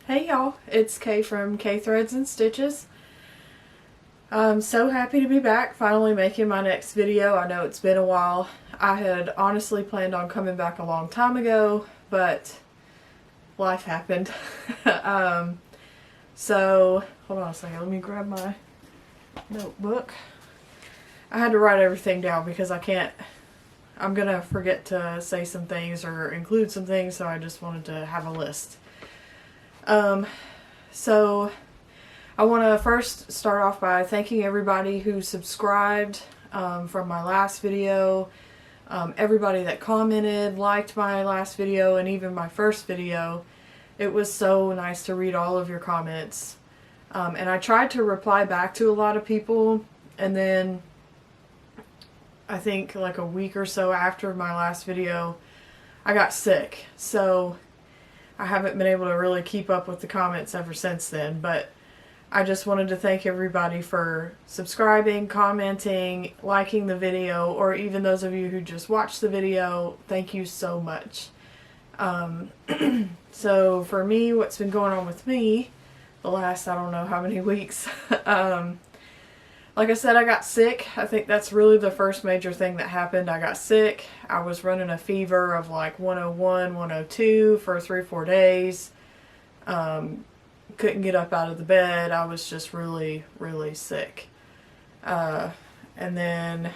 Hey y'all, it's Kay from K Threads and Stitches. I'm so happy to be back, finally making my next video. I know it's been a while. I had honestly planned on coming back a long time ago, but life happened. So, hold on a second, let me grab my notebook. I had to write everything down because I'm gonna forget to say some things or include some things, so I just wanted to have a list. So I want to first start off by thanking everybody who subscribed from my last video, everybody that commented, liked my last video, and even my first video. It was so nice to read all of your comments. And I tried to reply back to a lot of people, and then I think like a week or so after my last video, I got sick. So I haven't been able to really keep up with the comments ever since then, but I just wanted to thank everybody for subscribing, commenting, liking the video, or even those of you who just watched the video. Thank you so much. So for me, what's been going on with me the last I don't know how many weeks, like I said, I got sick. I think that's really the first major thing that happened. I got sick. I was running a fever of like 101, 102 for 3-4 days. Couldn't get up out of the bed. I was just really, really sick. And then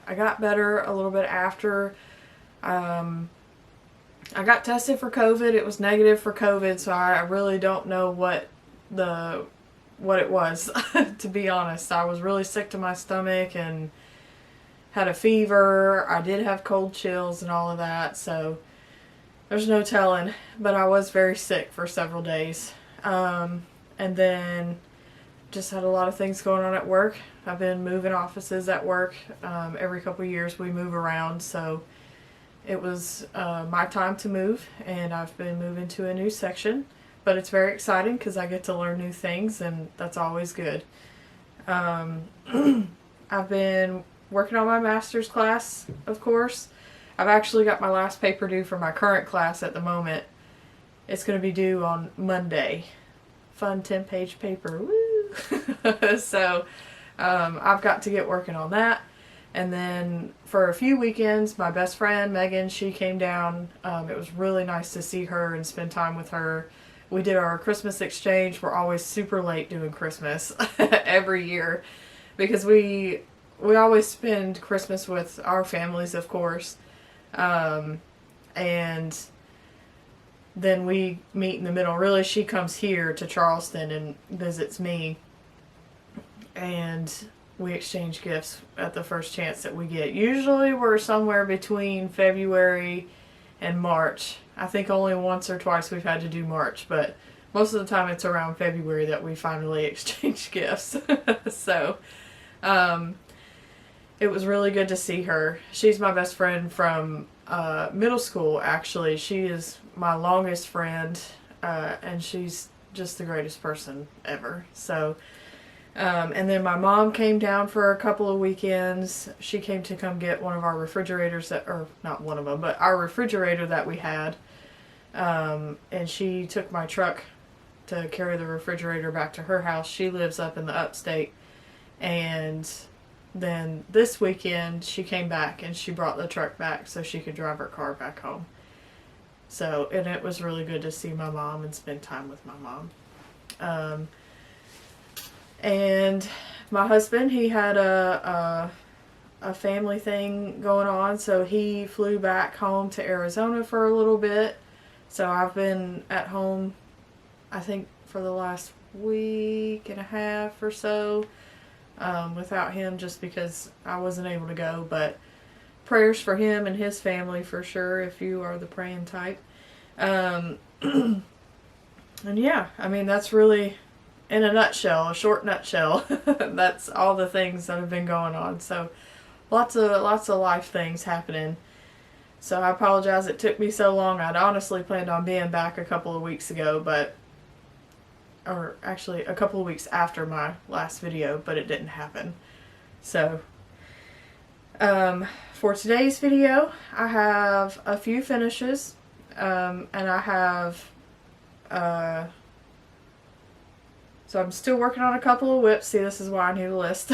I got better a little bit after. I got tested for COVID. It was negative for COVID, so I really don't know what it was, to be honest. I was really sick to my stomach and had a fever. I did have cold chills and all of that, so there's no telling. But I was very sick for several days. And then just had a lot of things going on at work. I've been moving offices at work. Every couple of years we move around, so it was my time to move, and I've been moving to a new section. But it's very exciting because I get to learn new things, and that's always good. I've been working on my master's class, of course. I've actually got my last paper due for my current class at the moment. It's going to be due on Monday. Fun 10-page paper. Woo! So I've got to get working on that. And then for a few weekends, my best friend, Megan, she came down. It was really nice to see her and spend time with her. We did our Christmas exchange. We're always super late doing Christmas every year because we always spend Christmas with our families, of course. And then we meet in the middle. Really, she comes here to Charleston and visits me. And we exchange gifts at the first chance that we get. Usually we're somewhere between February and March. I think only once or twice we've had to do March, but most of the time it's around February that we finally exchange gifts. So, it was really good to see her. She's my best friend from middle school, actually. She is my longest friend, and she's just the greatest person ever. So, and then my mom came down for a couple of weekends. She came to come get one of our refrigerators or not one of them, but our refrigerator that we had. And she took my truck to carry the refrigerator back to her house. She lives up in the upstate. And then this weekend she came back and she brought the truck back so she could drive her car back home. So, and it was really good to see my mom and spend time with my mom. And my husband, he had a family thing going on, so he flew back home to Arizona for a little bit. So I've been at home, I think, for the last week and a half or so without him, just because I wasn't able to go. But prayers for him and his family for sure, if you are the praying type. And yeah, I mean, that's really, in a nutshell, a short nutshell, that's all the things that have been going on. So lots of life things happening. So I apologize it took me so long. I'd honestly planned on being back a couple of weeks ago, or actually a couple of weeks after my last video, but it didn't happen. So for today's video, I have a few finishes, and I have So I'm still working on a couple of whips. See, this is why I need a list.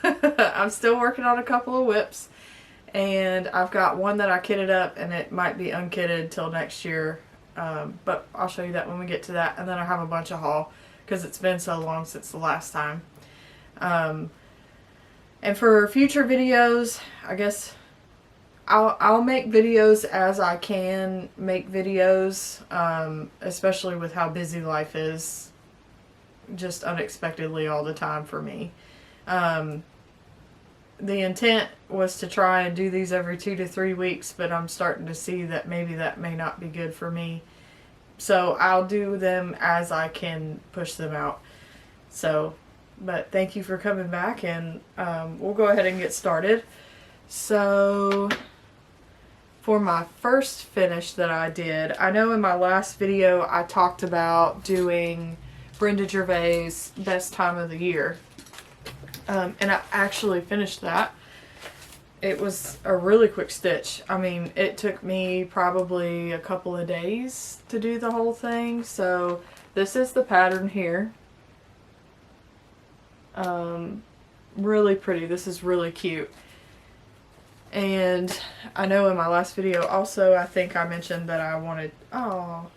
I'm still working on a couple of whips. And I've got one that I kitted up, and it might be unkitted till next year. But I'll show you that when we get to that. And then I have a bunch of haul because it's been so long since the last time. And for future videos, I guess I'll make videos as I can make videos, especially with how busy life is, just unexpectedly all the time for me. The intent was to try and do these every 2 to 3 weeks, but I'm starting to see that maybe that may not be good for me. So I'll do them as I can push them out. So, but thank you for coming back, and we'll go ahead and get started. So for my first finish that I did, I know in my last video I talked about doing Brenda Gervais' best time of the year. And I actually finished that. It was a really quick stitch. I mean, it took me probably a couple of days to do the whole thing. So this is the pattern here. Really pretty. This is really cute. And I know in my last video also, I think I mentioned that I wanted, oh,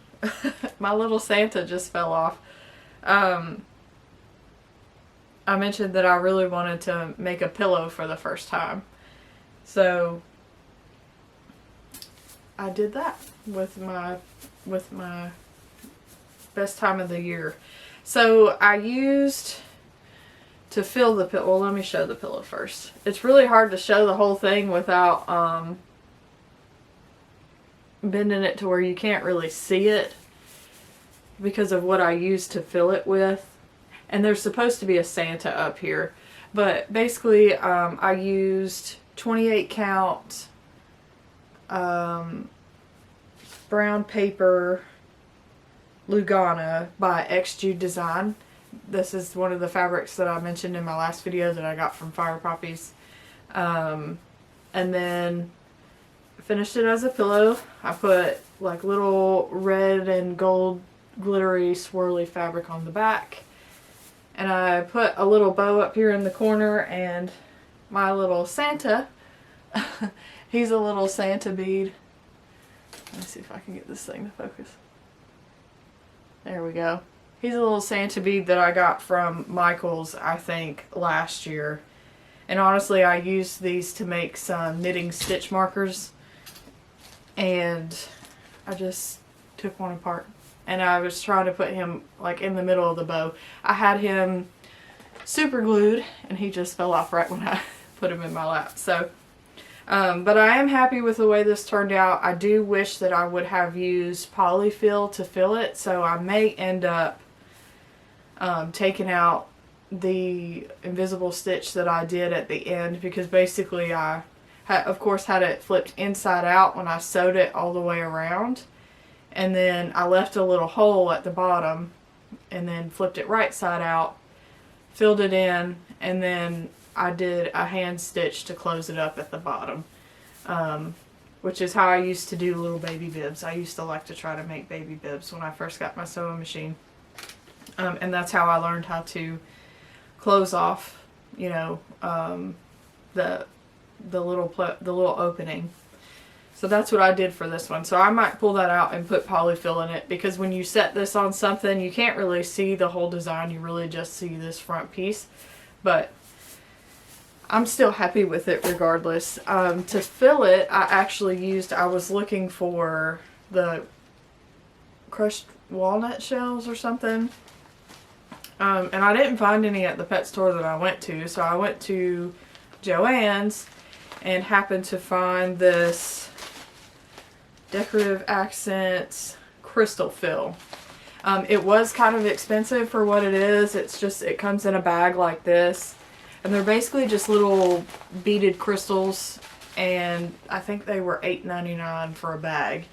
my little Santa just fell off. I mentioned that I really wanted to make a pillow for the first time. So I did that with my best time of the year. So I used to fill the pillow. Well, let me show the pillow first. It's really hard to show the whole thing without bending it to where you can't really see it because of what I used to fill it with. And there's supposed to be a Santa up here. But basically, I used 28 count brown paper Lugana by xJudesign. This is one of the fabrics that I mentioned in my last video that I got from Fire Poppies. And then finished it as a pillow. I put like little red and gold glittery swirly fabric on the back. And I put a little bow up here in the corner, and my little Santa, he's a little Santa bead. Let me see if I can get this thing to focus. There we go. He's a little Santa bead that I got from Michael's, I think, last year. And honestly, I used these to make some knitting stitch markers. And I just took one apart. And I was trying to put him like in the middle of the bow. I had him super glued, and he just fell off right when I put him in my lap. So, but I am happy with the way this turned out. I do wish that I would have used polyfill to fill it. So I may end up taking out the invisible stitch that I did at the end, because basically I of course had it flipped inside out when I sewed it all the way around. And then I left a little hole at the bottom and then flipped it right side out, filled it in, and then I did a hand stitch to close it up at the bottom, which is how I used to do little baby bibs. I used to like to try to make baby bibs when I first got my sewing machine. And that's how I learned how to close off, you know, the little opening. So that's what I did for this one. So I might pull that out and put polyfill in it, because when you set this on something, you can't really see the whole design. You really just see this front piece. But I'm still happy with it regardless. To fill it, I was looking for the crushed walnut shells or something. And I didn't find any at the pet store that I went to. So I went to JoAnns and happened to find this Decorative Accents crystal fill. It was kind of expensive for what it is. It's just, it comes in a bag like this, and they're basically just little beaded crystals, and I think they were $8.99 for a bag.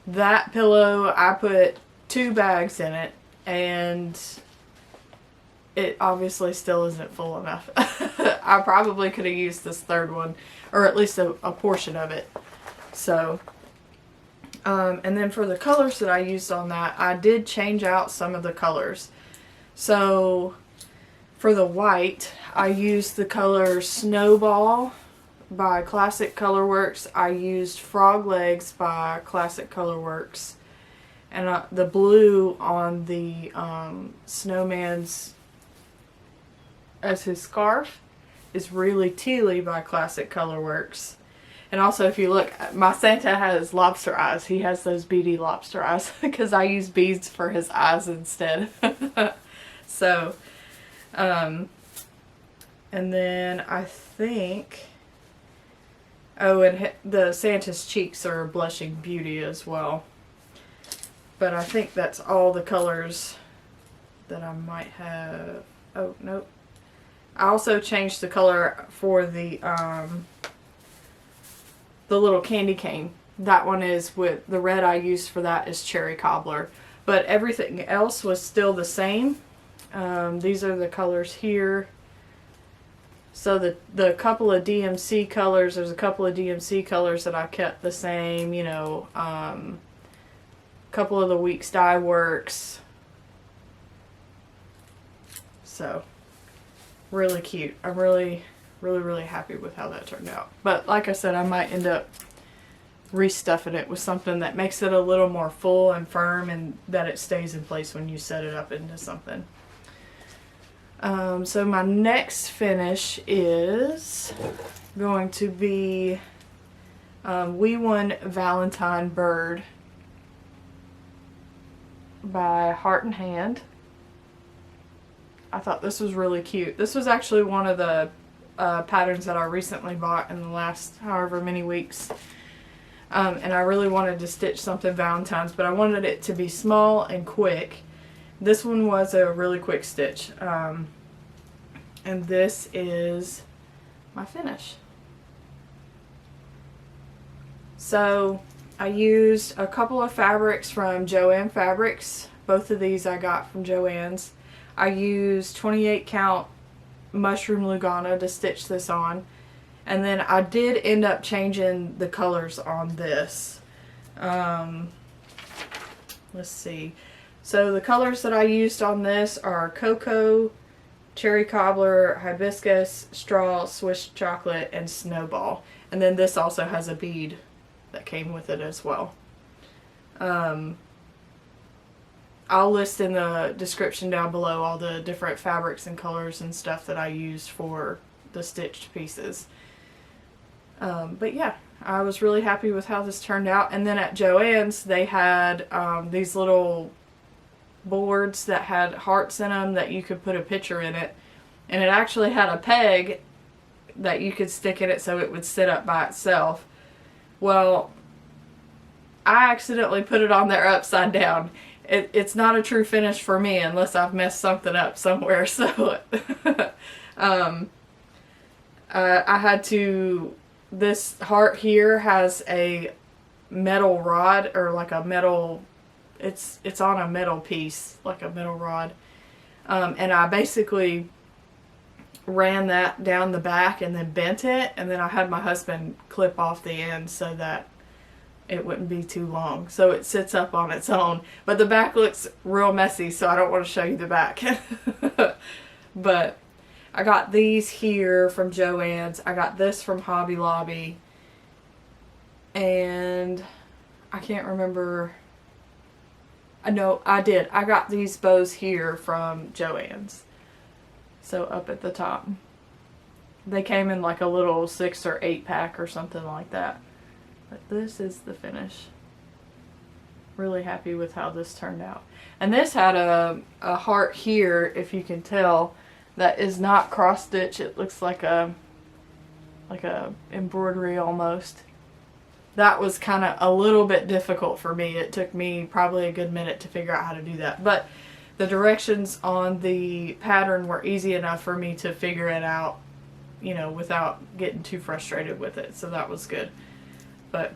That pillow, I put 2 bags in it, and it obviously still isn't full enough. I probably could have used this third one, or at least a portion of it. So and then for the colors that I used on that, I did change out some of the colors. So for the white, I used the color Snowball by Classic Colorworks. I used Frog Legs by Classic Colorworks. And the blue on the snowman's as his scarf is really Teally by Classic Colorworks. And also, if you look, my Santa has lobster eyes. He has those beady lobster eyes because I use beads for his eyes instead. So, and then I think, oh, and the Santa's cheeks are blushing beauty as well. But I think that's all the colors that I might have. Oh, nope. I also changed the color for the little candy cane. That one is with the red I used for that is cherry cobbler. But everything else was still the same. These are the colors here. So the couple of DMC colors, there's a couple of DMC colors that I kept the same, you know, couple of the Weeks Dye Works. So, really cute. I'm really happy with how that turned out. But like I said, I might end up restuffing it with something that makes it a little more full and firm and that it stays in place when you set it up into something. So my next finish is going to be One Valentines Bird by Heart and Hand. I thought this was really cute. This was actually one of the patterns that I recently bought in the last however many weeks. And I really wanted to stitch something Valentine's, but I wanted it to be small and quick. This one was a really quick stitch. And this is my finish. So I used a couple of fabrics from JoAnns Fabrics. Both of these I got from JoAnns. I used 28 count mushroom Lugana to stitch this on. And then I did end up changing the colors on this. Let's see. So the colors that I used on this are Cocoa, Cherry Cobbler, Hibiscus, Straw, Swiss Chocolate, and Snowball. And then this also has a bead that came with it as well. I'll list in the description down below all the different fabrics and colors and stuff that I used for the stitched pieces. But yeah, I was really happy with how this turned out. And then at JoAnns, they had these little boards that had hearts in them that you could put a picture in it. And it actually had a peg that you could stick in it so it would sit up by itself. Well, I accidentally put it on there upside down. It's not a true finish for me unless I've messed something up somewhere. So I had to, this heart here has a metal rod, or like a metal, it's on a metal piece, like a metal rod. And I basically ran that down the back and then bent it, and then I had my husband clip off the end so that it wouldn't be too long. So it sits up on its own. But the back looks real messy, so I don't want to show you the back. But I got these here from JoAnns. I got this from Hobby Lobby. And I can't remember. No, I did. I got these bows here from JoAnns. So up at the top. They came in like a little 6 or 8 pack or something like that. But this is the finish. Really happy with how this turned out. And this had a heart here, if you can tell, that is not cross stitch. It looks like a embroidery almost. That was kind of a little bit difficult for me. It took me probably a good minute to figure out how to do that. But the directions on the pattern were easy enough for me to figure it out, you know, without getting too frustrated with it. So that was good. But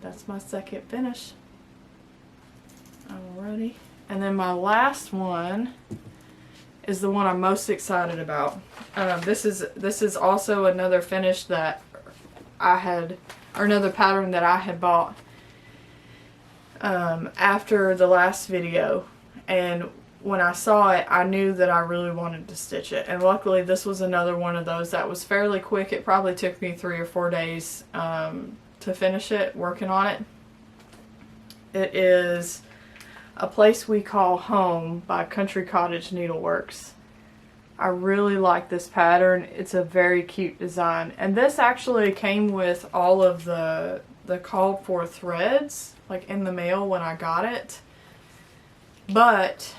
that's my second finish. Alrighty. And then my last one is the one I'm most excited about. This is also another finish that I had, or another pattern that I had bought after the last video. And when I saw it, I knew that I really wanted to stitch it. And luckily this was another one of those that was fairly quick. It probably took me 3 or 4 days to finish it, working on it. It is A Place We Call Home by Country Cottage Needleworks. I really like this pattern. It's a very cute design. And this actually came with all of the called for threads, like in the mail when I got it. But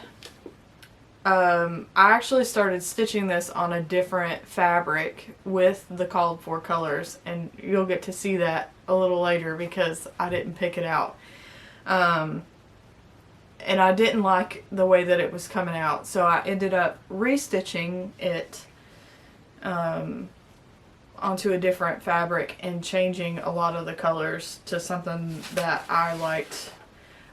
I actually started stitching this on a different fabric with the called for colors, and you'll get to see that a little later because I didn't pick it out. And I didn't like the way that it was coming out, so I ended up restitching it onto a different fabric and changing a lot of the colors to something that I liked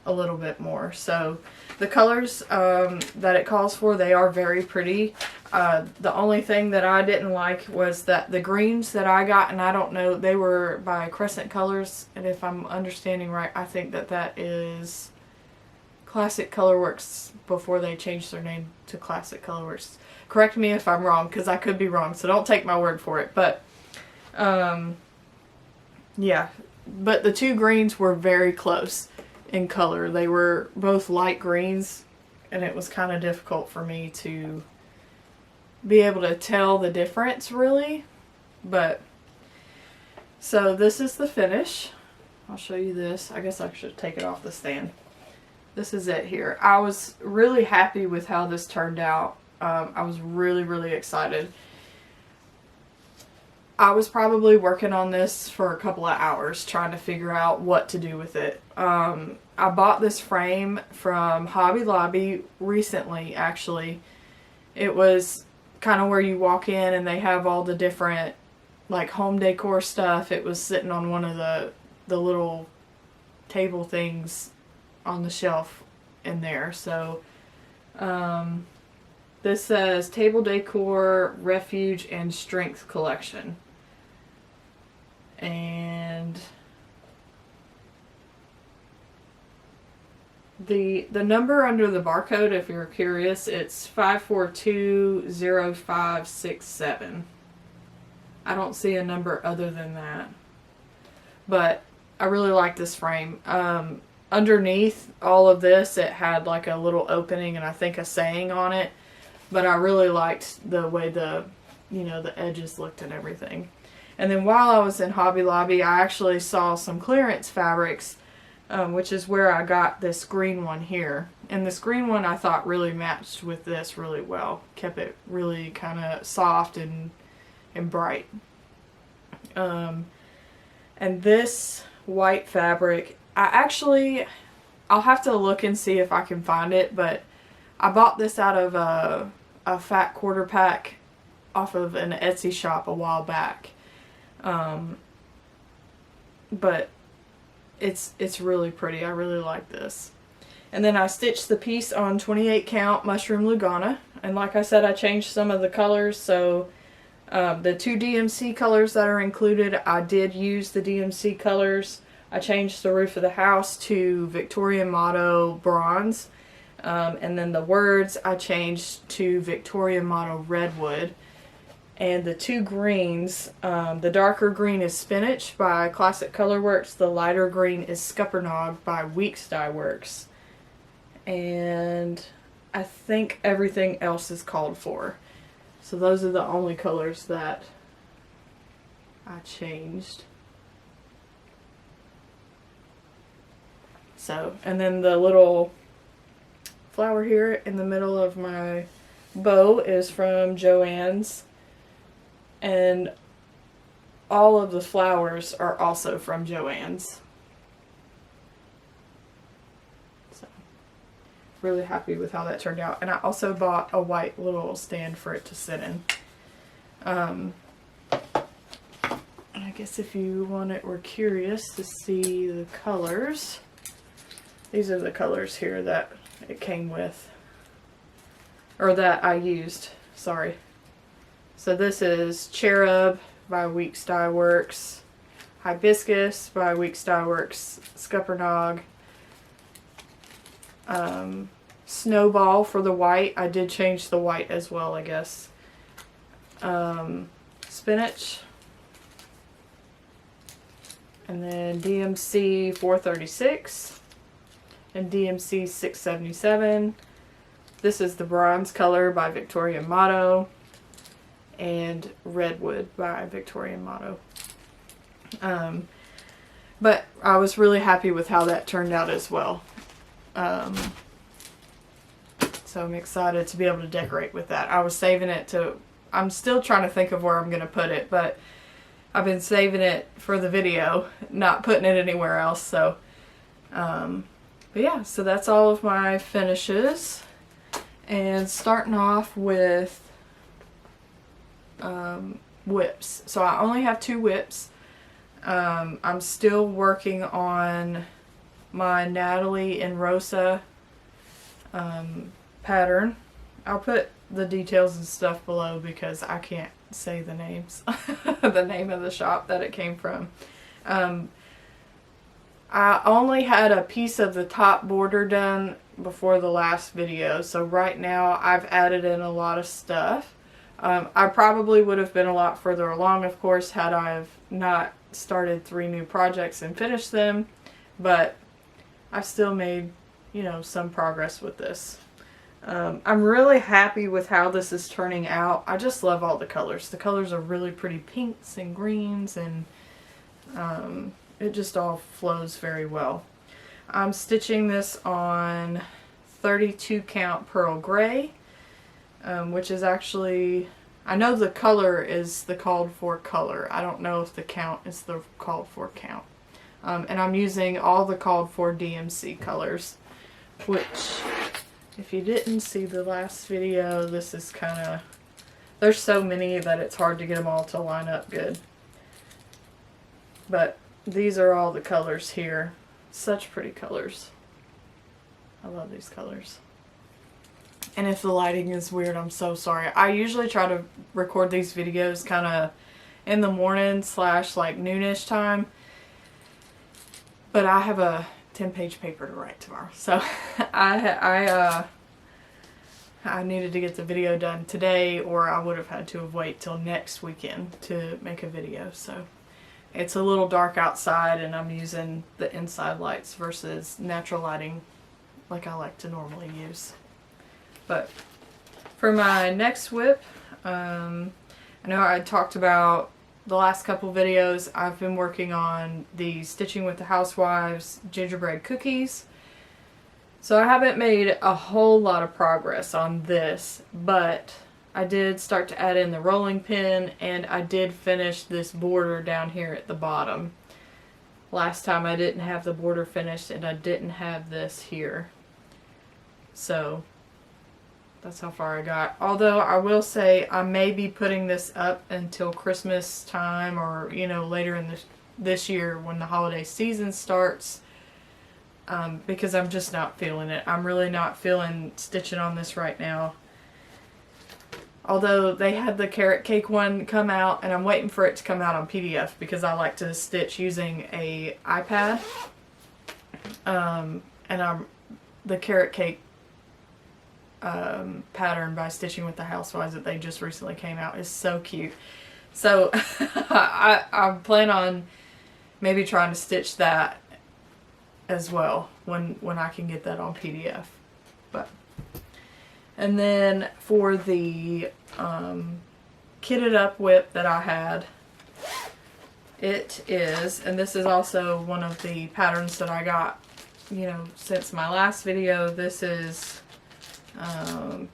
a little bit more. So the colors that it calls for, they are very pretty. The only thing that I didn't like was that the greens that I got, and I don't know, they were by Crescent Colors, and if I'm understanding right, I think that that is Classic Colorworks before they changed their name to Classic Colorworks. Correct me if I'm wrong, because I could be wrong, so don't take my word for it. But yeah, but the two greens were very close in color. They were both light greens, and it was kind of difficult for me to be able to tell the difference really. But so this is the finish. I'll show you this. I guess I should take it off the stand. This is it here. I was really happy with how this turned out. I was really excited. I was probably working on this for a couple of hours trying to figure out what to do with it. I bought this frame from Hobby Lobby recently, actually. It was kind of where you walk in and they have all the different like home decor stuff. It was sitting on one of the little table things on the shelf in there. So this says Table Decor, Refuge, and Strength Collection. And the number under the barcode, if you're curious, it's 5420567. I don't see a number other than that. But I really like this frame. Underneath all of this, it had like a little opening and I think a saying on it. But I really liked the way the edges looked and everything. And then while I was in Hobby Lobby, I actually saw some clearance fabrics, which is where I got this green one here. And this green one I thought really matched with this really well. Kept it really kind of soft and bright. And this white fabric, I'll have to look and see if I can find it, but I bought this out of a fat quarter pack off of an Etsy shop a while back. But it's really pretty. I really like this. And then I stitched the piece on 28 count mushroom Lugana, and like I said, I changed some of the colors. So the two DMC colors that are included, I did use the DMC colors. I changed the roof of the house to Victorian Motto Bronze, and then the words I changed to Victorian Motto Redwood. And the two greens, the darker green is Spinach by Classic Colorworks. The lighter green is Scuppernong by Weeks Dye Works. And I think everything else is called for. So those are the only colors that I changed. So, and then the little flower here in the middle of my bow is from JoAnns. And all of the flowers are also from JoAnns. So, really happy with how that turned out. And I also bought a white little stand for it to sit in. I guess if you wanted or curious to see the colors, these are the colors here that it came with. Or that I used, sorry. So this is Cherub by Weeks Dye Works, Hibiscus by Weeks Dye Works, Scuppernong, Snowball for the white. I did change the white as well, I guess. Spinach. And then DMC 436 and DMC 677. This is the bronze color by Victorian Motto and Redwood by Victorian Motto. But I was really happy with how that turned out as well. So I'm excited to be able to decorate with that. I was saving it to, I'm still trying to think of where I'm going to put it, but I've been saving it for the video, not putting it anywhere else. So, but yeah, so that's all of my finishes. And starting off with whips. So I only have 2 whips. I'm still working on my Natalie and Rosa pattern. I'll put the details and stuff below because I can't say the names, the name of the shop that it came from. I only had a piece of the top border done before the last video, so right now I've added in a lot of stuff. I probably would have been a lot further along, of course, had I not started 3 new projects and finished them, but I've still made, you know, some progress with this. I'm really happy with how this is turning out. I just love all the colors. The colors are really pretty pinks and greens, and it just all flows very well. I'm stitching this on 32 count pearl gray, which is actually, I know the color is the called for color. I don't know if the count is the called for count. And I'm using all the called for DMC colors, which, if you didn't see the last video, this is kind of, there's so many that it's hard to get them all to line up good. But these are all the colors here. Such pretty colors. I love these colors. And if the lighting is weird, I'm so sorry. I usually try to record these videos kind of in the morning / like noonish time. But I have a 10-page paper to write tomorrow. So I needed to get the video done today, or I would have had to have waited till next weekend to make a video. So it's a little dark outside, and I'm using the inside lights versus natural lighting like I like to normally use. But for my next whip, I know I talked about the last couple videos. I've been working on the Stitching with the Housewives Gingerbread Cookies. So I haven't made a whole lot of progress on this, but I did start to add in the rolling pin, and I did finish this border down here at the bottom. Last time I didn't have the border finished, and I didn't have this here. So that's how far I got. Although I will say I may be putting this up until Christmas time, or, you know, later in this year when the holiday season starts, because I'm just not feeling it. I'm really not feeling stitching on this right now. Although they had the carrot cake one come out, and I'm waiting for it to come out on PDF because I like to stitch using a iPad. And the carrot cake pattern by Stitching with the Housewives that they just recently came out is so cute. So I plan on maybe trying to stitch that as well when I can get that on PDF. But and then for the kitted up whip that I had, it is, and this is also one of the patterns that I got, you know, since my last video. This is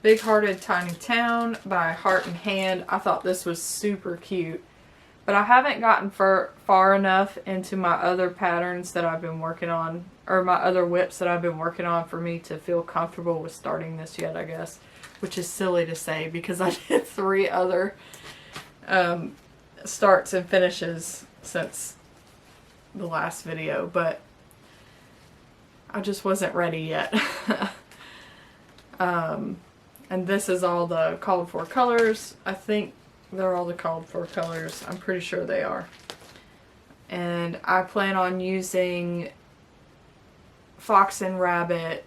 Big Hearted Tiny Town by Heart and Hand. I thought this was super cute, but I haven't gotten far enough into my other patterns that I've been working on, or my other whips that I've been working on, for me to feel comfortable with starting this yet, I guess. Which is silly to say because I did 3 other starts and finishes since the last video, but I just wasn't ready yet. And this is all the called for colors. I think they're all the called for colors. I'm pretty sure they are. And I plan on using Fox and Rabbit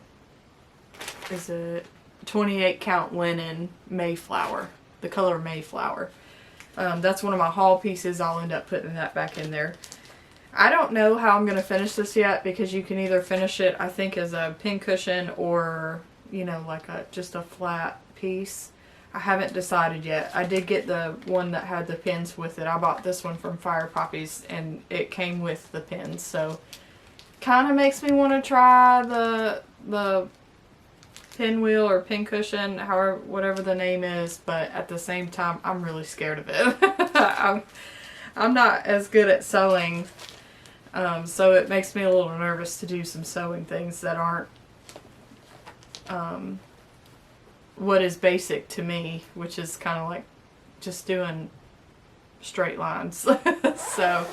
is it 28 count linen Mayflower, the color Mayflower. That's one of my haul pieces. I'll end up putting that back in there. I don't know how I'm going to finish this yet, because you can either finish it, I think, as a pincushion or, you know, like just a flat piece. I haven't decided yet. I did get the one that had the pins with it. I bought this one from Fire Poppies and it came with the pins, so kind of makes me want to try the pinwheel or pincushion, however, whatever the name is, but at the same time, I'm really scared of it. I'm not as good at sewing, so it makes me a little nervous to do some sewing things that aren't what is basic to me, which is kind of like just doing straight lines. So,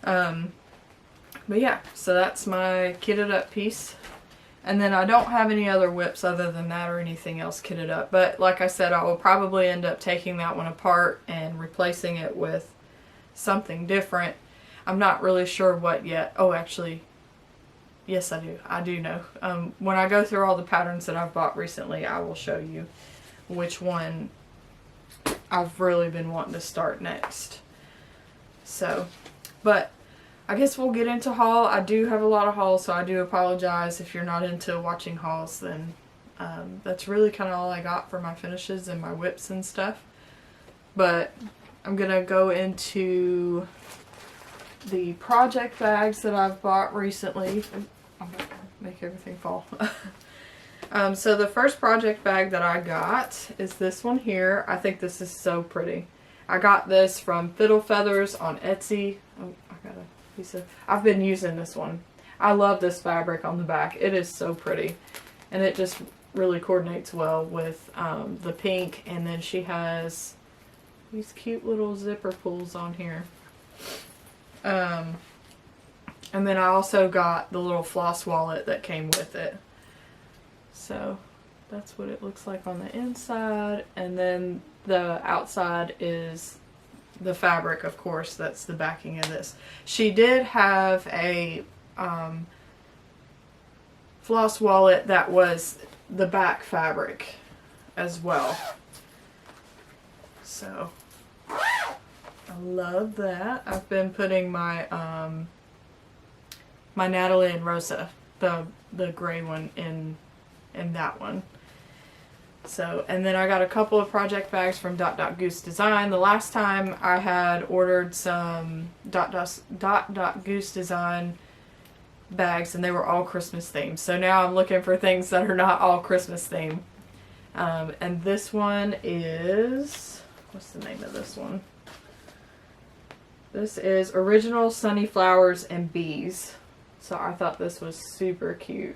but yeah, so that's my kitted up piece. And then I don't have any other whips other than that or anything else kitted up. But like I said, I will probably end up taking that one apart and replacing it with something different. I'm not really sure what yet. Oh, actually, yes I do. I do know. When I go through all the patterns that I've bought recently, I will show you which one I've really been wanting to start next. So, but I guess we'll get into haul. I do have a lot of hauls, so I do apologize if you're not into watching hauls. Then that's really kind of all I got for my finishes and my whips and stuff. But I'm gonna go into the project bags that I've bought recently. I'm gonna make everything fall. So the first project bag that I got is this one here. I think this is so pretty. I got this from Fiddlefeathers on Etsy. Oh, I got a piece of... I've been using this one. I love this fabric on the back. It is so pretty. And it just really coordinates well with the pink. And then she has these cute little zipper pulls on here. And then I also got the little floss wallet that came with it. So that's what it looks like on the inside. And then the outside is the fabric, of course. That's the backing of this. She did have a floss wallet that was the back fabric as well. So I love that. I've been putting my my Natalie Rosa, the gray one, in that one. So, and then I got a couple of project bags from Goose Design. The last time I had ordered some Goose Design bags, and they were all Christmas themed. So now I'm looking for things that are not all Christmas themed. And this one is, what's the name of this one? This is Original Sunny Flowers and Bees. So I thought this was super cute.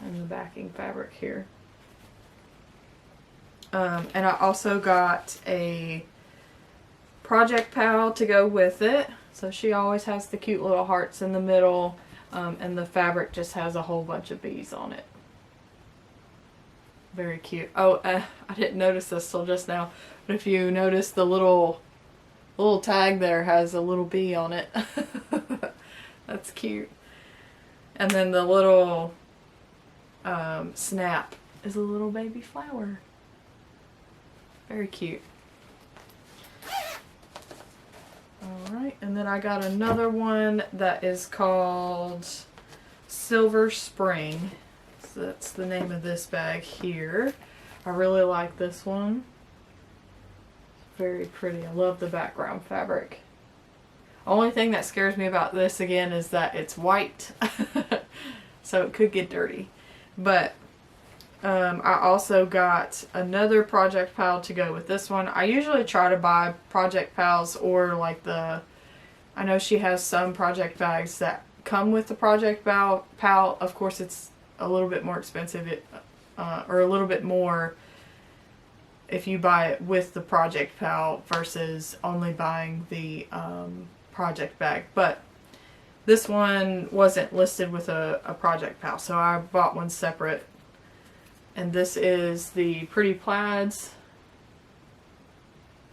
And the backing fabric here. And I also got a project pal to go with it. So she always has the cute little hearts in the middle. And the fabric just has a whole bunch of bees on it. Very cute. Oh, I didn't notice this till just now. But if you notice, the little tag there has a little bee on it. That's cute. And then the little snap is a little baby flower. Very cute. Alright, and then I got another one that is called Silver Spring. So that's the name of this bag here. I really like this one. Very pretty. I love the background fabric. Only thing that scares me about this again is that it's white. So it could get dirty. But I also got another project pal to go with this one. I usually try to buy project pals or like I know she has some project bags that come with the project pal. Of course it's a little bit more expensive, or a little bit more if you buy it with the project pal versus only buying the project bag. But this one wasn't listed with a project pal, so I bought one separate. And this is the Pretty Plaids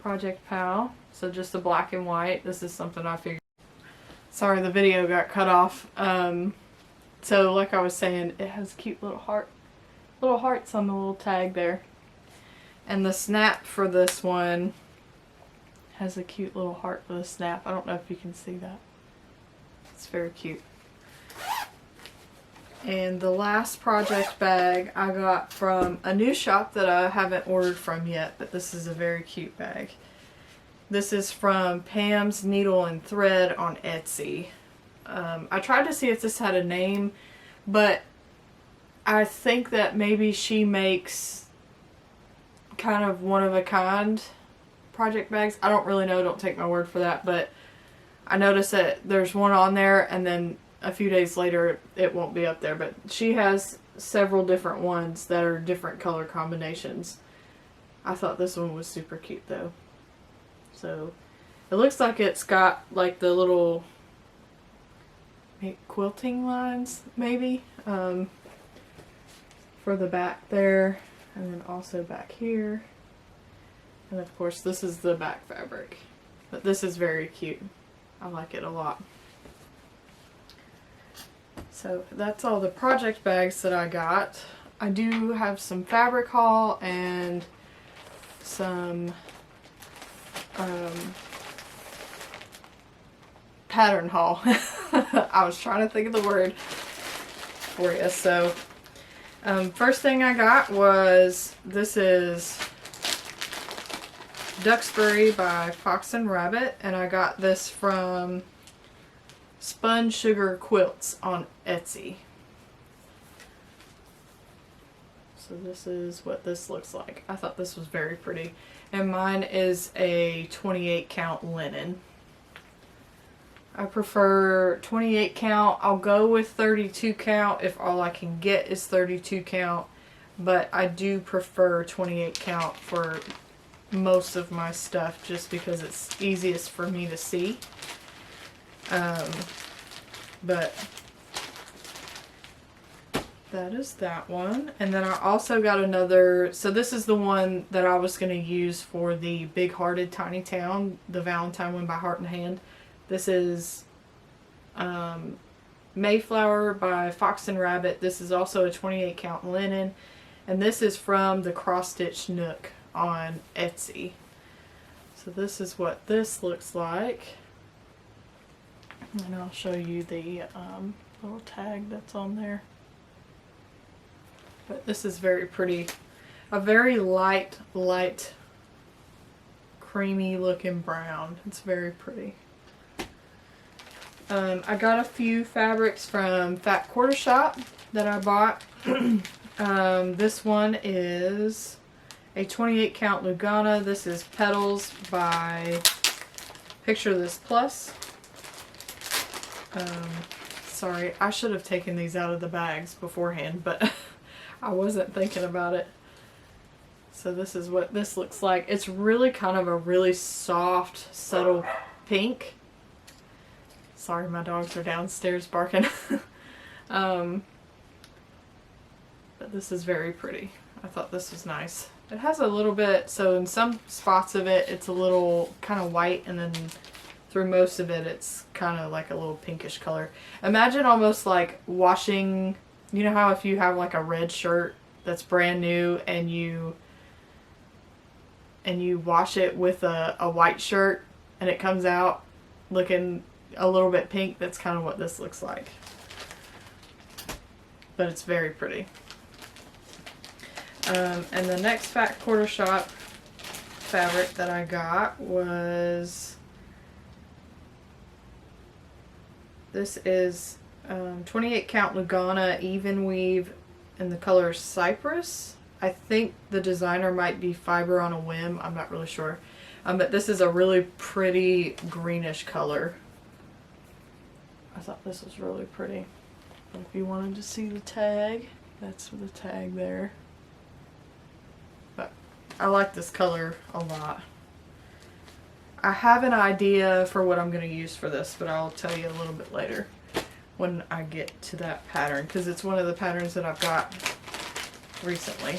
project pal. So just the black and white. This is something I figured. Sorry, the video got cut off. So like I was saying, it has cute little hearts on the little tag there. And the snap for this one has a cute little heart for the snap. I don't know if you can see that. It's very cute. And the last project bag I got from a new shop that I haven't ordered from yet, but this is a very cute bag. This is from Pam's Needle and Thread on Etsy. I tried to see if this had a name, but I think that maybe she makes kind of one-of-a-kind project bags. I don't really know, don't take my word for that, but I noticed that there's one on there and then a few days later it won't be up there, but she has several different ones that are different color combinations. I thought this one was super cute though. So it looks like it's got like the little quilting lines maybe for the back there, and then also back here, and of course this is the back fabric. But this is very cute. I like it a lot. So that's all the project bags that I got. I do have some fabric haul and some pattern haul. I was trying to think of the word for you. So first thing I got was, this is Duxbury by Fox and Rabbit, and I got this from Spun Sugar Quilts on Etsy. So this is what this looks like. I thought this was very pretty. And mine is a 28 count linen. I prefer 28 count. I'll go with 32 count if all I can get is 32 count. But I do prefer 28 count for most of my stuff just because it's easiest for me to see. But that is that one. And then I also got another, so this is the one that I was going to use for the Big Hearted Tiny Town, the Valentine one by Heart and Hand. This is Mayflower by Fox and Rabbit. This is also a 28 count linen, and this is from the Cross Stitch Nook on Etsy. So this is what this looks like. And I'll show you the little tag that's on there. But this is very pretty. A very light, creamy looking brown. It's very pretty. I got a few fabrics from Fat Quarter Shop that I bought. This one is a 28 count Lugana. This is Petals by Picture This Plus. Sorry, I should have taken these out of the bags beforehand, but I wasn't thinking about it. So this is what this looks like. It's really kind of a really soft, subtle pink. Sorry, my dogs are downstairs barking. But this is very pretty. I thought this was nice. It has a little bit, so in some spots of it, it's a little kind of white, and then through most of it, it's kind of like a little pinkish color. Imagine almost like washing, you know how if you have like a red shirt that's brand new and you wash it with a white shirt and it comes out looking a little bit pink. That's kind of what this looks like. But it's very pretty. And the next Fat Quarter Shop fabric that I got was, this is 28 count Lugana even weave in the color Cypress. I think the designer might be Fiber on a Whim. I'm not really sure. But this is a really pretty greenish color. I thought this was really pretty. If you wanted to see the tag, that's the tag there. But I like this color a lot. I have an idea for what I'm going to use for this, but I'll tell you a little bit later when I get to that pattern, because it's one of the patterns that I've got recently.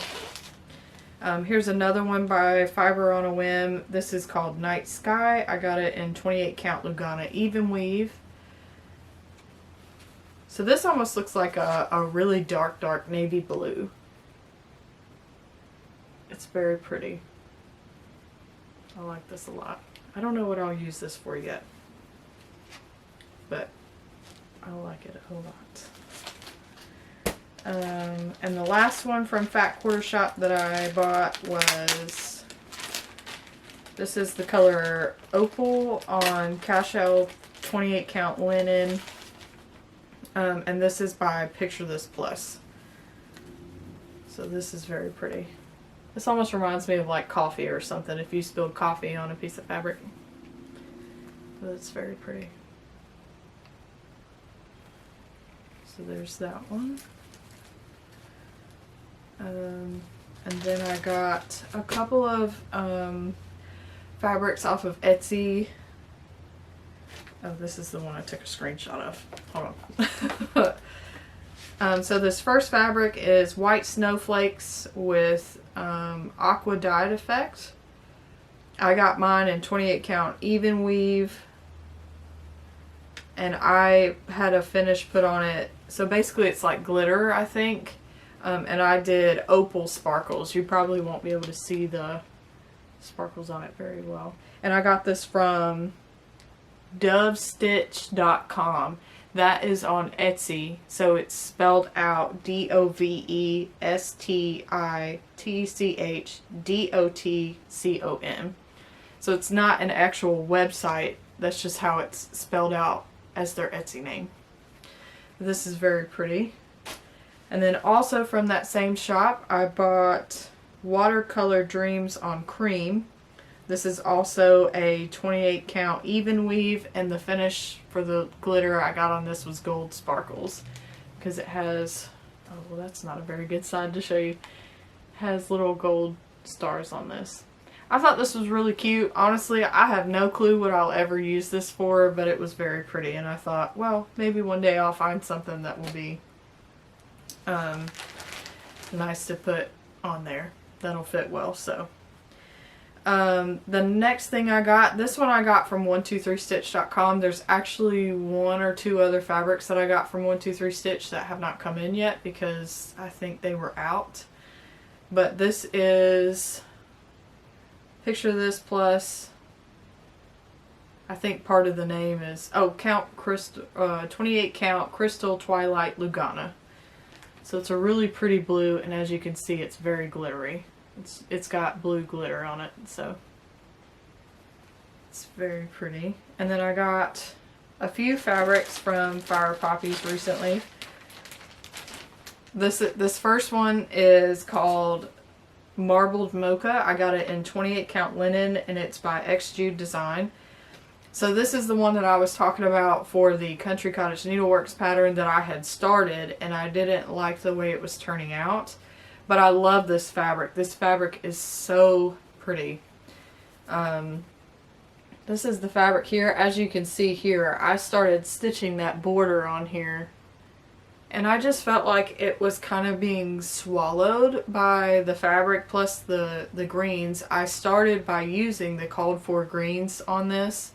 Here's another one by Fiber on a Whim. This is called Night Sky. I got it in 28 count Lugana even weave. So this almost looks like a really dark navy blue. It's very pretty. I like this a lot. I don't know what I'll use this for yet, but I like it a lot. And the last one from Fat Quarter Shop that I bought was, this is the color Opal on cashel 28 count linen. And this is by Picture This Plus. So this is very pretty. This almost reminds me of like coffee or something, if you spilled coffee on a piece of fabric. But it's very pretty. So there's that one. And then I got a couple of fabrics off of Etsy. Oh, this is the one I took a screenshot of. Hold on. So this first fabric is white snowflakes with aqua dyed effect. I got mine in 28 count even weave, and I had a finish put on it. So basically it's like glitter, I think. And I did opal sparkles. You probably won't be able to see the sparkles on it very well. And I got this from dovestitch.com. That is on Etsy, so it's spelled out DOVESTITCHDOTCOM. So it's not an actual website, that's just how it's spelled out as their Etsy name. This is very pretty. And then also from that same shop, I bought Watercolor Dreams on Cream. This is also a 28 count even weave, and the finish for the glitter I got on this was gold sparkles, because it has, oh well, that's not a very good side to show you, it has little gold stars on this. I thought this was really cute. Honestly, I have no clue what I'll ever use this for, but it was very pretty, and I thought, well, maybe one day I'll find something that will be nice to put on there that'll fit well. So the next thing I got, this one I got from 123stitch.com. There's actually one or two other fabrics that I got from 123stitch that have not come in yet because I think they were out. But this is Picture This Plus. I think part of the name is, oh, count crystal, 28 count Crystal Twilight Lugana. So it's a really pretty blue, and as you can see, it's very glittery. It's got blue glitter on it, so it's very pretty. And then I got a few fabrics from Fire Poppies recently. This first one is called Marbled Mocha. I got it in 28 count linen, and it's by xJudesign. So this is the one that I was talking about for the Country Cottage Needleworks pattern that I had started, and I didn't like the way it was turning out. But I love this fabric. This fabric is so pretty. This is the fabric here. As you can see here, I started stitching that border on here, and I just felt like it was kind of being swallowed by the fabric plus the greens. I started by using the called for greens on this,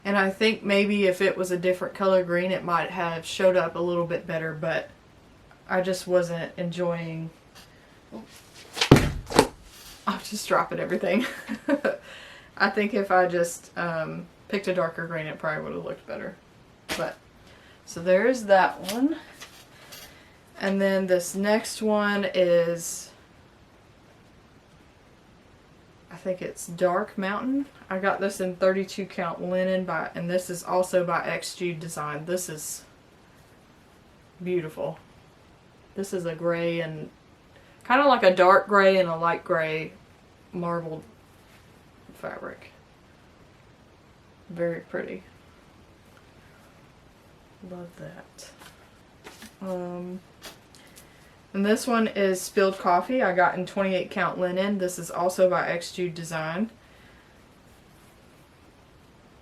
and I think maybe if it was a different color green it might have showed up a little bit better, but I just wasn't enjoying. I'm just dropping everything. I think if I just picked a darker green it probably would have looked better. But so there's that one. And then this next one is, I think it's Dark Mountain. I got this in 32 count linen and this is also by xJudesign. This is beautiful. This is a gray and kind of like a dark gray and a light gray marbled fabric. Very pretty. Love that. And this one is Spilled Coffee. I got in 28 count linen. This is also by xJudesign.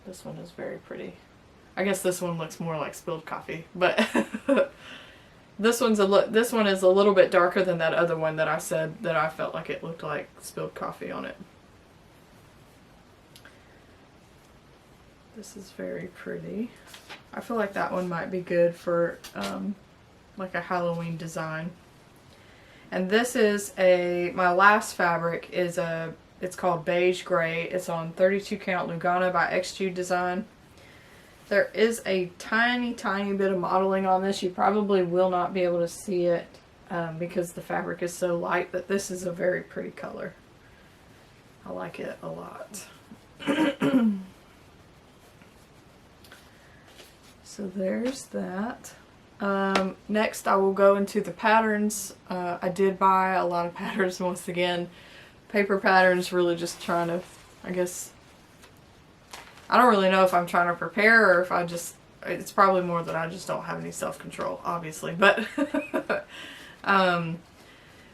This one is very pretty. I guess this one looks more like spilled coffee, but this one is a little bit darker than that other one that I said that I felt like it looked like spilled coffee on it. This is very pretty. I feel like that one might be good for like a Halloween design. And this is my last fabric is it's called Beige Gray. It's on 32 count Lugana by xJudesign. There is a tiny bit of modeling on this. You probably will not be able to see it because the fabric is so light, but this is a very pretty color. I like it a lot. So there's that. Next I will go into the patterns. I did buy a lot of patterns once again. Paper patterns, really just trying to, I guess, I don't really know if I'm trying to prepare or if I just, it's probably more that I just don't have any self-control, obviously. But,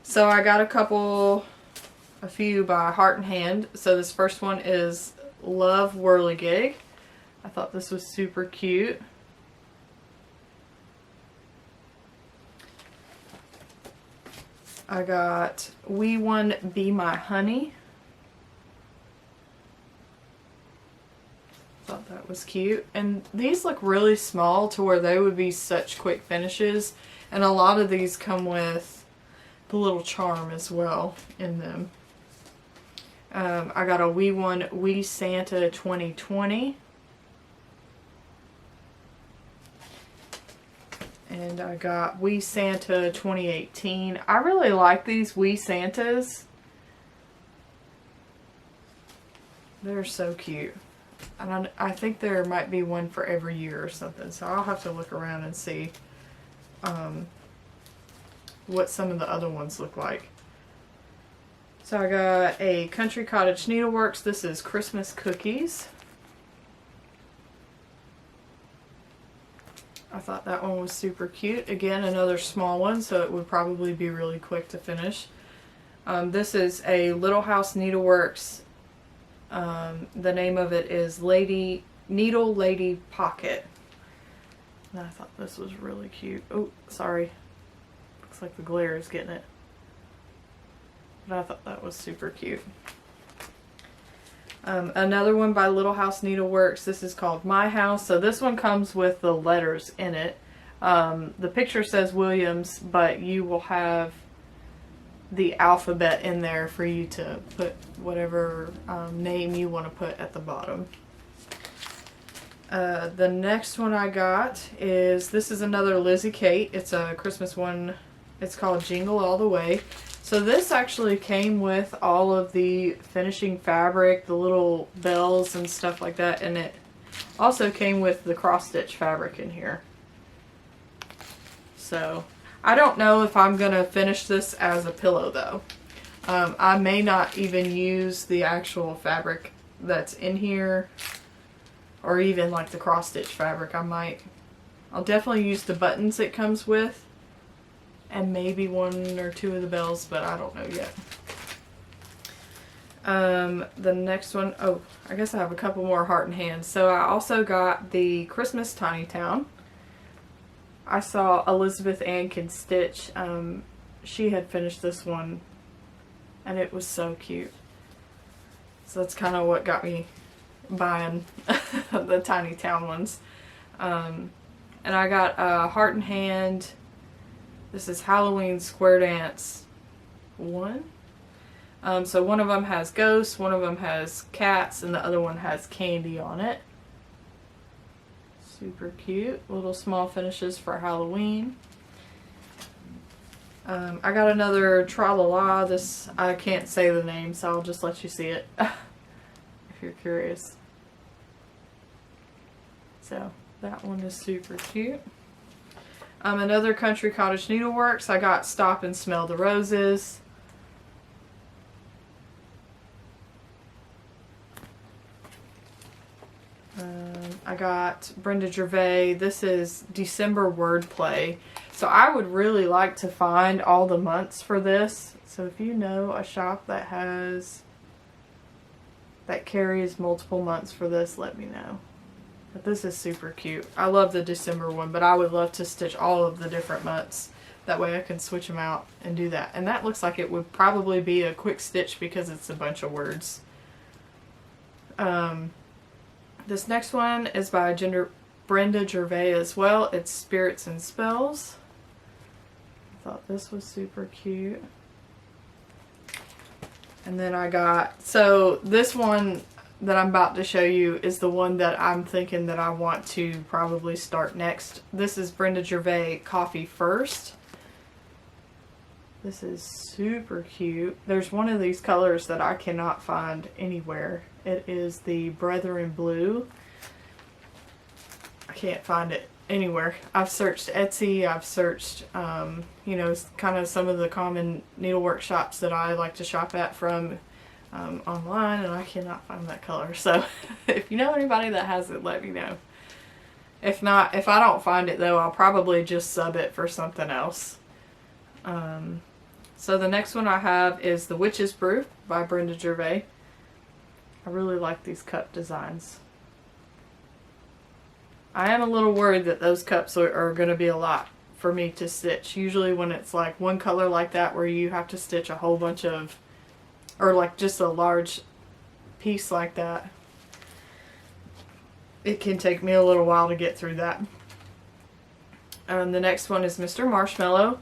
so I got a few by Heart and Hand. So this first one is Love Whirligig. I thought this was super cute. I got Wee One Be My Honey. Thought that was cute. And these look really small to where they would be such quick finishes. And a lot of these come with the little charm as well in them. I got a Wee One Wee Santa 2020. And I got Wee Santa 2018. I really like these Wee Santas. They're so cute. And I think there might be one for every year or something. So I'll have to look around and see what some of the other ones look like. So I got a Country Cottage Needleworks. This is Christmas Cookies. I thought that one was super cute. Again, another small one, so it would probably be really quick to finish. This is a Little House Needleworks. The name of it is Needle Lady Pocket. And I thought this was really cute. Oh, sorry. Looks like the glare is getting it. But I thought that was super cute. Another one by Little House Needleworks. This is called My House. So this one comes with the letters in it. The picture says Williams, but you will have the alphabet in there for you to put whatever name you want to put at the bottom. The next one I got is, this is another Lizzie Kate. It's a Christmas one. It's called Jingle All the Way. So this actually came with all of the finishing fabric, the little bells and stuff like that, and it also came with the cross-stitch fabric in here. So I don't know if I'm going to finish this as a pillow though. I may not even use the actual fabric that's in here, or even like the cross-stitch fabric. I'll definitely use the buttons it comes with, and maybe one or two of the bells, but I don't know yet. The next one, oh, I guess I have a couple more Heart and Hand. So I also got the Christmas Tiny Town. I saw Elizabeth Ann Can Stitch. She had finished this one, and it was so cute. So that's kind of what got me buying the Tiny Town ones. And I got Heart and Hand. This is Halloween Square Dance 1. So one of them has ghosts, one of them has cats, and the other one has candy on it. Super cute. Little small finishes for Halloween. I got another Tra-La-La. This, I can't say the name, so I'll just let you see it if you're curious. So that one is super cute. Another Country Cottage Needleworks. I got Stop and Smell the Roses. I got Brenda Gervais. This is December Wordplay. So I would really like to find all the months for this. So if you know a shop that carries multiple months for this, let me know. But this is super cute. I love the December one, but I would love to stitch all of the different months. That way I can switch them out and do that. And that looks like it would probably be a quick stitch because it's a bunch of words. This next one is by Brenda Gervais as well. It's Spirits and Spells. I thought this was super cute. And then I got, so this one that I'm about to show you is the one that I'm thinking that I want to probably start next. This is Brenda Gervais Coffee First. This is super cute. There's one of these colors that I cannot find anywhere. It is the Brethren Blue. I can't find it anywhere. I've searched Etsy, I've searched, you know, kind of some of the common needlework shops that I like to shop at from online, and I cannot find that color. So if you know anybody that has it, let me know. If not, if I don't find it though, I'll probably just sub it for something else. So the next one I have is The Witch's Brew by Brenda Gervais. I really like these cup designs. I am a little worried that those cups are going to be a lot for me to stitch. Usually when it's like one color like that where you have to stitch a whole bunch of, or like just a large piece like that, it can take me a little while to get through that. The next one is Mr. Marshmallow.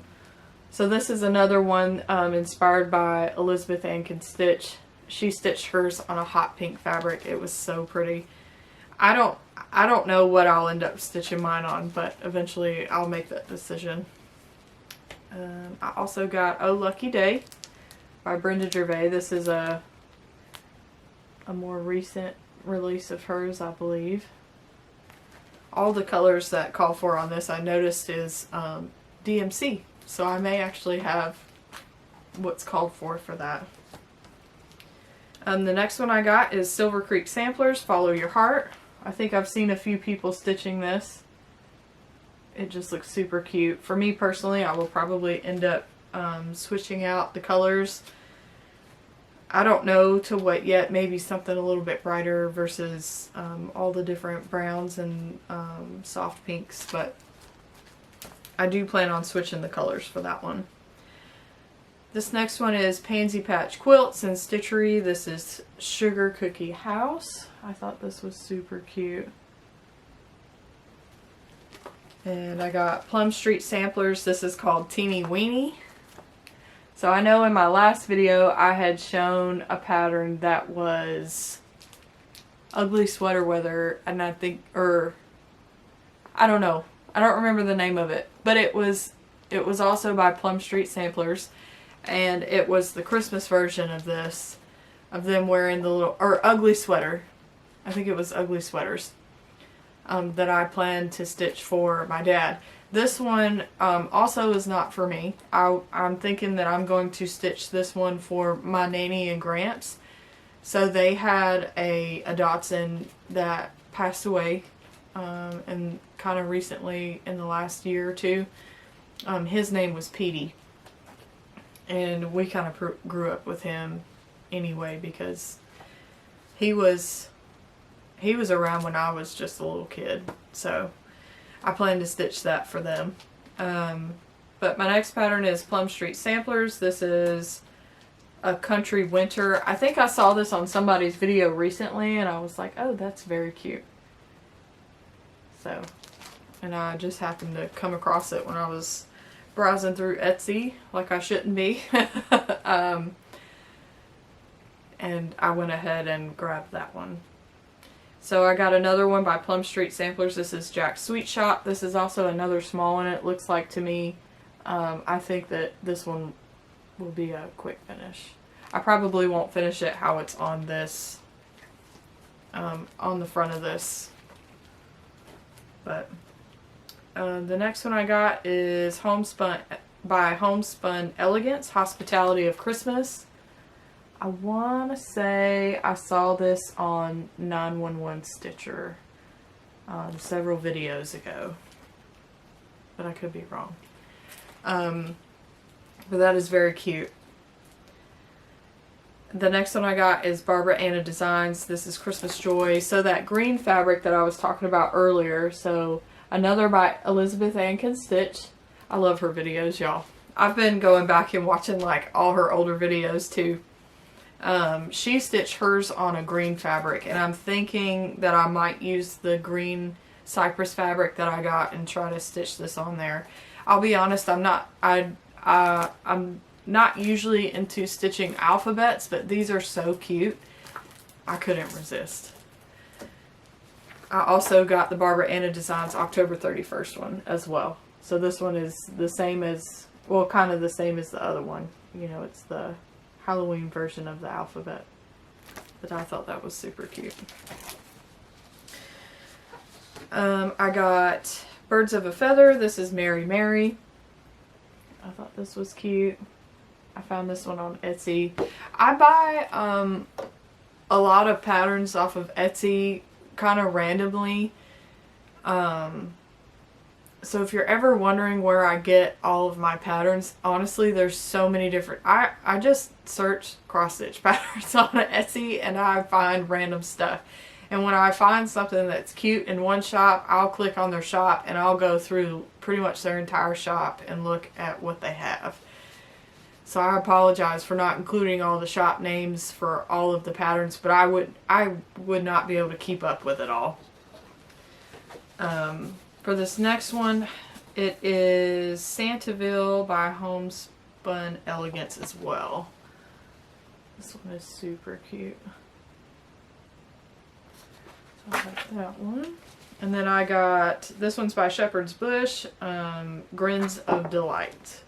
So this is another one inspired by Elizabeth Ann Can Stitch. She stitched hers on a hot pink fabric. It was so pretty. I don't know what I'll end up stitching mine on, but eventually I'll make that decision. I also got Oh Lucky Day by Brenda Gervais. This is a more recent release of hers, I believe. All the colors that call for on this I noticed is DMC. So I may actually have what's called for that. The next one I got is Silver Creek Samplers, Follow Your Heart. I think I've seen a few people stitching this. It just looks super cute. For me personally, I will probably end up switching out the colors. I don't know to what yet. Maybe something a little bit brighter versus all the different browns and soft pinks, but I do plan on switching the colors for that one. This next one is Pansy Patch Quilts and Stitchery. This is Sugar Cookie House. I thought this was super cute. And I got Plum Street Samplers. This is called Teeny Weeny. So I know in my last video I had shown a pattern that was Ugly Sweater Weather, and I think, or I don't know. I don't remember the name of it, but it was also by Plum Street Samplers, and it was the Christmas version of this, of them wearing the little, or Ugly Sweater. I think it was Ugly Sweaters that I planned to stitch for my dad. This one also is not for me. I'm thinking that I'm going to stitch this one for my nanny and Gramps. So they had a dachshund that passed away and kind of recently in the last year or two. His name was Petey, and we kind of grew up with him anyway because he was around when I was just a little kid, so I plan to stitch that for them. But my next pattern is Plum Street Samplers. This is a country winter. I think I saw this on somebody's video recently and I was like, oh, that's very cute. So, and I just happened to come across it when I was browsing through Etsy, like I shouldn't be. And I went ahead and grabbed that one. So I got another one by Plum Street Samplers. This is Jack's Sweet Shop. This is also another small one, it looks like to me. I think that this one will be a quick finish. I probably won't finish it how it's on this, on the front of this. But the next one I got is Homespun by Homespun Elegance, Hospitality of Christmas. I want to say I saw this on 911 Stitcher several videos ago, but I could be wrong. But that is very cute. The next one I got is Barbara Anna Designs. This is Christmas Joy. So that green fabric that I was talking about earlier, so another by Elizabeth Ann Can Stitch. I love her videos, y'all. I've been going back and watching like all her older videos too. She stitched hers on a green fabric, and I'm thinking that I might use the green cypress fabric that I got and try to stitch this on there. I'll be honest, I'm not usually into stitching alphabets, but these are so cute. I couldn't resist. I also got the Barbara Anna Designs October 31st one as well. So this one is the same as, well, kind of the same as the other one. You know, it's the Halloween version of the alphabet. But I thought that was super cute. I got Birds of a Feather. This is Mary Mary. I thought this was cute. I found this one on Etsy. I buy a lot of patterns off of Etsy kind of randomly. So if you're ever wondering where I get all of my patterns, honestly, there's so many different... I just search cross-stitch patterns on Etsy and I find random stuff. And when I find something that's cute in one shop, I'll click on their shop and I'll go through pretty much their entire shop and look at what they have. So I apologize for not including all the shop names for all of the patterns, but I would not be able to keep up with it all. For this next one, it is Santaville by Homespun Elegance as well. This one is super cute. So I like that one. And then I got, this one's by Shepherd's Bush, Grins of Delight.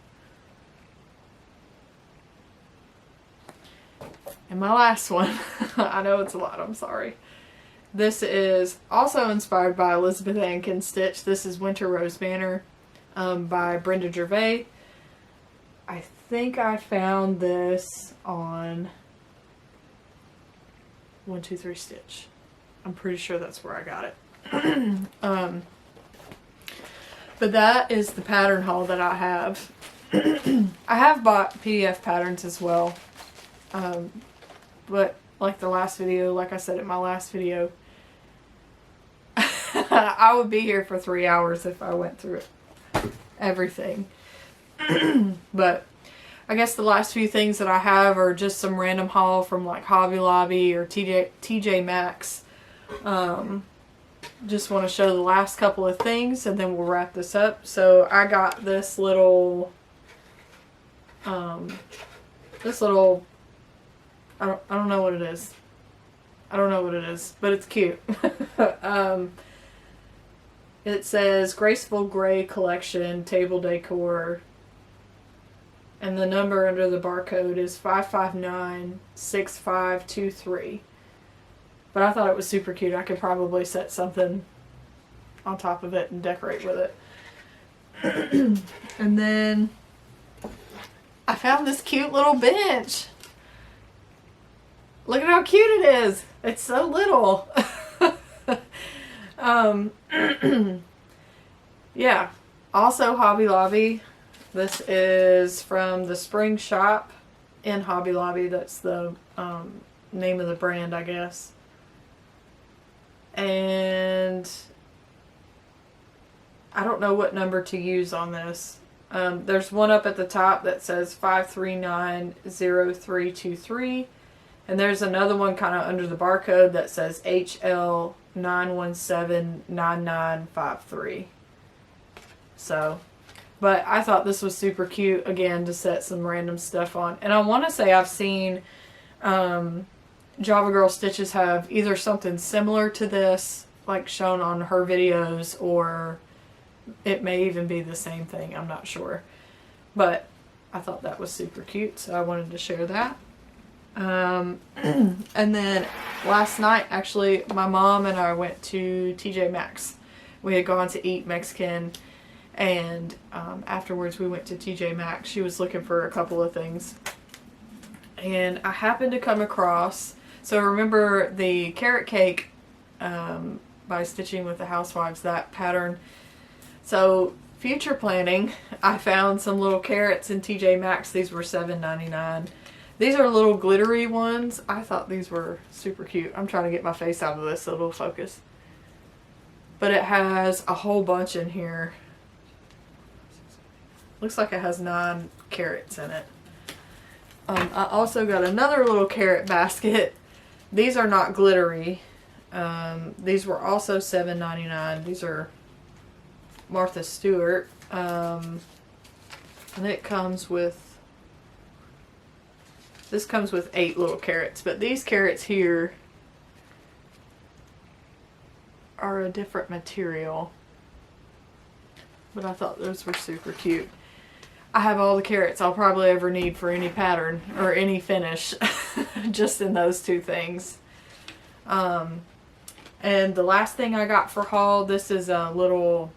And my last one, I know it's a lot, I'm sorry. This is also inspired by Elizabeth Ann Stitch. This is Winter Rose Manor by Brenda Gervais. I think I found this on 123 Stitch. I'm pretty sure that's where I got it. But that is the pattern haul that I have. I have bought PDF patterns as well. But like the last video, like I said in my last video, I would be here for 3 hours if I went through everything. But I guess the last few things that I have are just some random haul from like Hobby Lobby or TJ Maxx. Just want to show the last couple of things and then we'll wrap this up. So I got this little I don't know what it is. I don't know what it is, but it's cute. It says Graceful Gray Collection Table Decor. And the number under the barcode is 5596523. But I thought it was super cute. I could probably set something on top of it and decorate with it. And then I found this cute little bench. Look at how cute it is. It's so little. Yeah. Also Hobby Lobby. This is from the Spring Shop in Hobby Lobby. That's the name of the brand, I guess. And I don't know what number to use on this. There's one up at the top that says 5390323. And there's another one kind of under the barcode that says HL9179953. So, but I thought this was super cute, again, to set some random stuff on. And I want to say I've seen Java Girl Stitches have either something similar to this, like shown on her videos, or it may even be the same thing. I'm not sure. But I thought that was super cute, so I wanted to share that. And then last night, actually, my mom and I went to TJ Maxx. We had gone to eat Mexican, and afterwards we went to TJ Maxx. She was looking for a couple of things, and I happened to come across, so remember the carrot cake by Stitching with the Housewives, that pattern. So future planning, I found some little carrots in TJ Maxx. These were $7.99. These are little glittery ones. I thought these were super cute. I'm trying to get my face out of this so it'll focus. But it has a whole bunch in here. Looks like it has 9 carrots in it. I also got another little carrot basket. These are not glittery. These were also $7.99. These are Martha Stewart. And it comes with, this comes with 8 little carrots, but these carrots here are a different material. But I thought those were super cute. I have all the carrots I'll probably ever need for any pattern or any finish, just in those 2 things. And the last thing I got for haul, this is a little,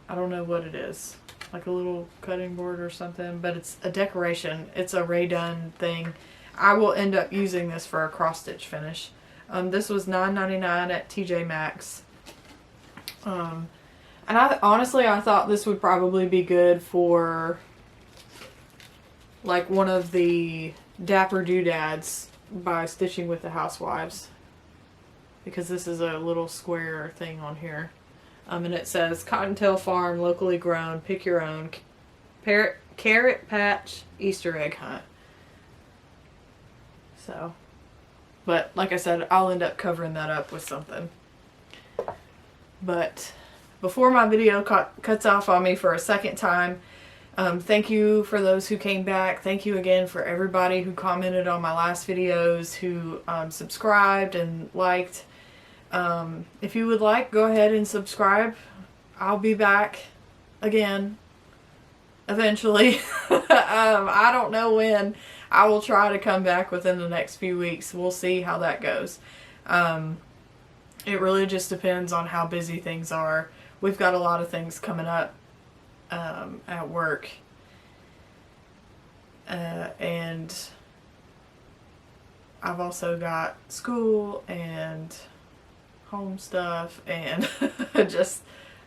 I don't know what it is, like a little cutting board or something, but it's a decoration. It's a Ray Dunn thing. I will end up using this for a cross stitch finish. This was $9.99 at TJ Maxx. And honestly, I thought this would probably be good for like one of the Dapper Doodads by Stitching with the Housewives. Because this is a little square thing on here. And it says, Cottontail Farm, locally grown, pick your own, carrot patch, Easter egg hunt. So, but like I said, I'll end up covering that up with something. But before my video cuts off on me for a second time, thank you for those who came back. Thank you again for everybody who commented on my last videos, who subscribed and liked. If you would like, go ahead and subscribe. I'll be back again eventually. I don't know when. I will try to come back within the next few weeks. We'll see how that goes. It really just depends on how busy things are. We've got a lot of things coming up at work. And I've also got school and home stuff and just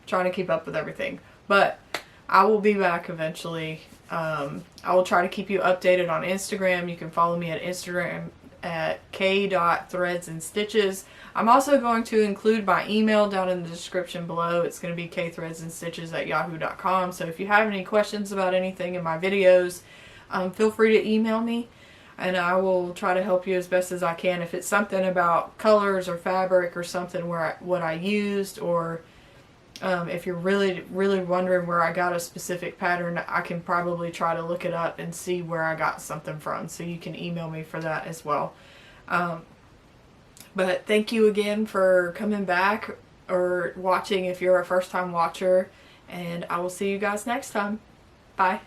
trying to keep up with everything. But I will be back eventually. I will try to keep you updated on Instagram. You can follow me at Instagram at k.threadsandstitches. I'm also going to include my email down in the description below. It's going to be kthreadsandstitches@yahoo.com. So if you have any questions about anything in my videos, feel free to email me, and I will try to help you as best as I can. If it's something about colors or fabric or something where what I used, or if you're really wondering where I got a specific pattern, I can probably try to look it up and see where I got something from, so you can email me for that as well. But thank you again for coming back or watching if you're a first time watcher, and I will see you guys next time. Bye.